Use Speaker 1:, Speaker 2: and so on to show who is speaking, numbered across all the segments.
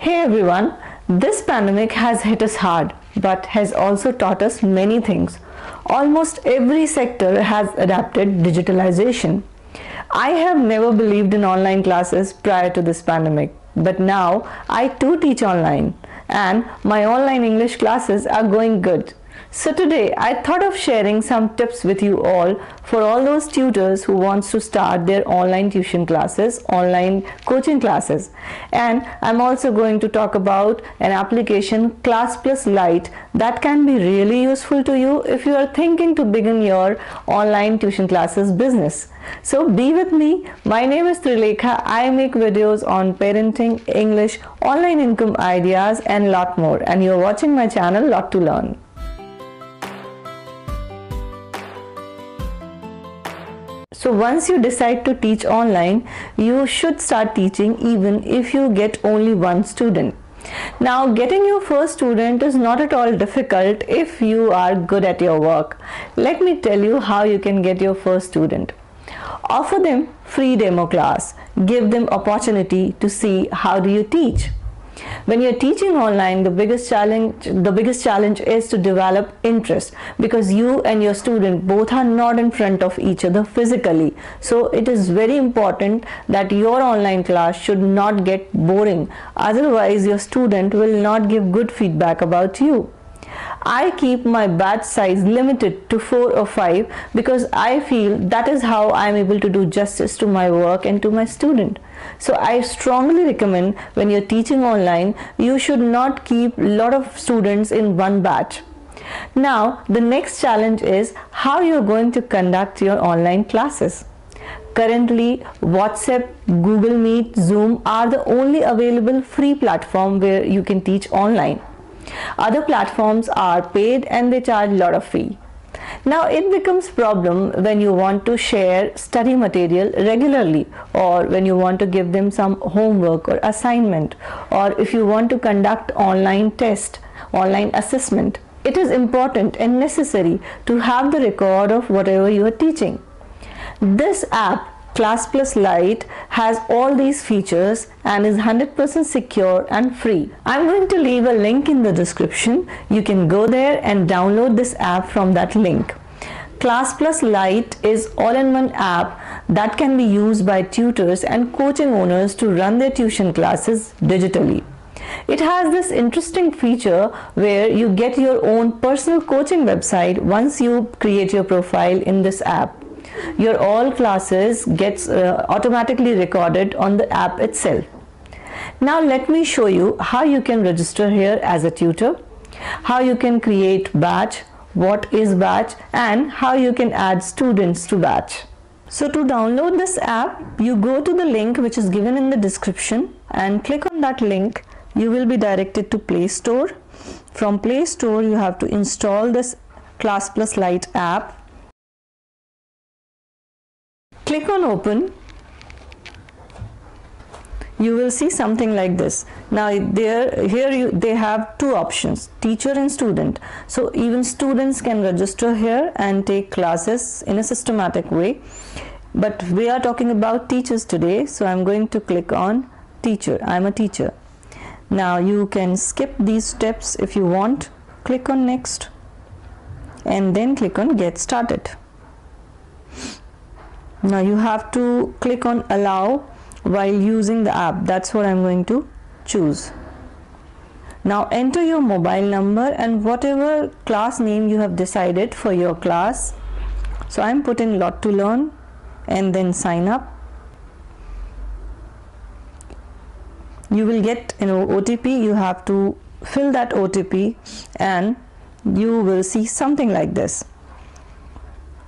Speaker 1: Hey everyone, this pandemic has hit us hard but has also taught us many things. Almost every sector has adapted digitalization. I have never believed in online classes prior to this pandemic, but now I too teach online and my online English classes are going good. So today I thought of sharing some tips with you all for all those tutors who wants to start their online tuition classes, online coaching classes. And I'm also going to talk about an application Class Plus Lite that can be really useful to you if you are thinking to begin your online tuition classes business. So be with me. My name is Trilekha. I make videos on parenting, English, online income ideas and lot more. And you're watching my channel Lot to Learn. So once you decide to teach online, you should start teaching even if you get only one student. Now, getting your first student is not at all difficult if you are good at your work. Let me tell you how you can get your first student. Offer them free demo class. Give them opportunity to see how do you teach. When you're teaching online, the biggest challenge is to develop interest, because you and your student both are not in front of each other physically. So it is very important that your online class should not get boring. Otherwise, your student will not give good feedback about you. I keep my batch size limited to 4 or 5 because I feel that is how I am able to do justice to my work and to my student. So I strongly recommend when you're teaching online, you should not keep a lot of students in one batch. Now, the next challenge is how you're going to conduct your online classes. Currently, WhatsApp, Google Meet, Zoom are the only available free platform where you can teach online. Other platforms are paid and they charge a lot of fee. Now it becomes problem when you want to share study material regularly, or when you want to give them some homework or assignment, or if you want to conduct online test, online assessment. It is important and necessary to have the record of whatever you are teaching. This app Class Plus Lite has all these features and is 100% secure and free. I'm going to leave a link in the description. You can go there and download this app from that link. Class Plus Lite is all-in-one app that can be used by tutors and coaching owners to run their tuition classes digitally. It has this interesting feature where you get your own personal coaching website once you create your profile in this app. Your all classes gets automatically recorded on the app itself. Now let me show you how you can register here as a tutor, how you can create batch, what is batch, and how you can add students to batch. So to download this app, you go to the link which is given in the description and click on that link. You will be directed to Play Store. From Play Store, you have to install this Class Plus Lite app. Click on open. You will see something like this. Now they have two options, teacher and student. So even students can register here and take classes in a systematic way. But we are talking about teachers today, so I'm going to click on teacher. I'm a teacher. Now you can skip these steps if you want. Click on next and then click on get started. Now you have to click on allow while using the app. That's what I'm going to choose. Now enter your mobile number and whatever class name you have decided for your class. So I'm putting Lot to Learn and then sign up. You will get an OTP. You have to fill that OTP and you will see something like this.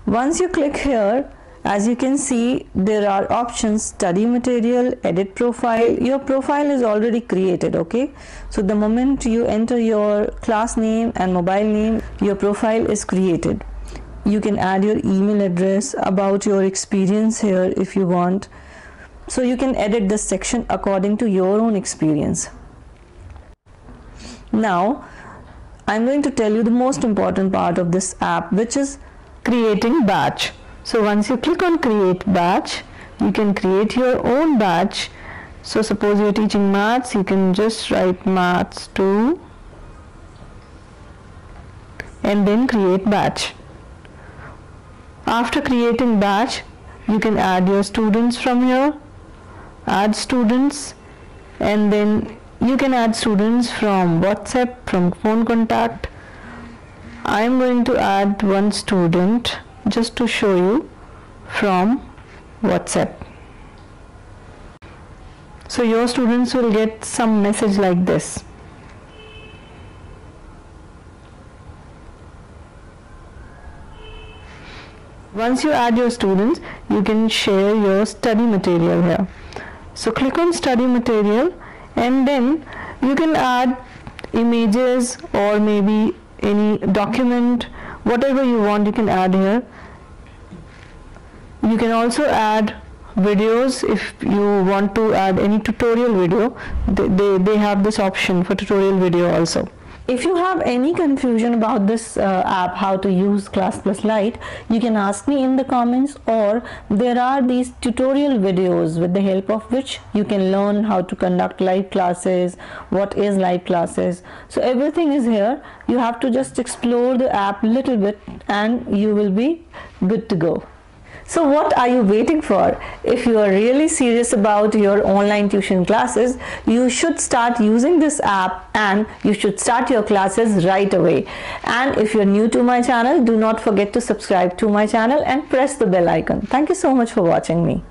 Speaker 1: Once you click here, as you can see, there are options: study material, edit profile. Your profile is already created, okay? So the moment you enter your class name and mobile name, your profile is created. You can add your email address, about your experience here if you want. So you can edit this section according to your own experience. Now, I'm going to tell you the most important part of this app, which is creating batch. So once you click on create batch, you can create your own batch So suppose you are teaching maths, you can just write maths 2 and then create batch. After creating batch, you can add your students from here, add students, and then you can add students from WhatsApp, from phone contact. I am going to add one student just to show you from WhatsApp. So your students will get some message like this. Once you add your students, you can share your study material here. So click on study material, and then you can add images or maybe any document, whatever you want you can add here. You can also add videos if you want to add any tutorial video. They have this option for tutorial video also. If you have any confusion about this app, how to use Class Plus Lite, you can ask me in the comments, or there are these tutorial videos with the help of which you can learn how to conduct live classes, what is live classes. So everything is here. You have to just explore the app a little bit and you will be good to go. So what are you waiting for? If you are really serious about your online tuition classes, you should start using this app and you should start your classes right away. And if you're new to my channel, do not forget to subscribe to my channel and press the bell icon. Thank you so much for watching me.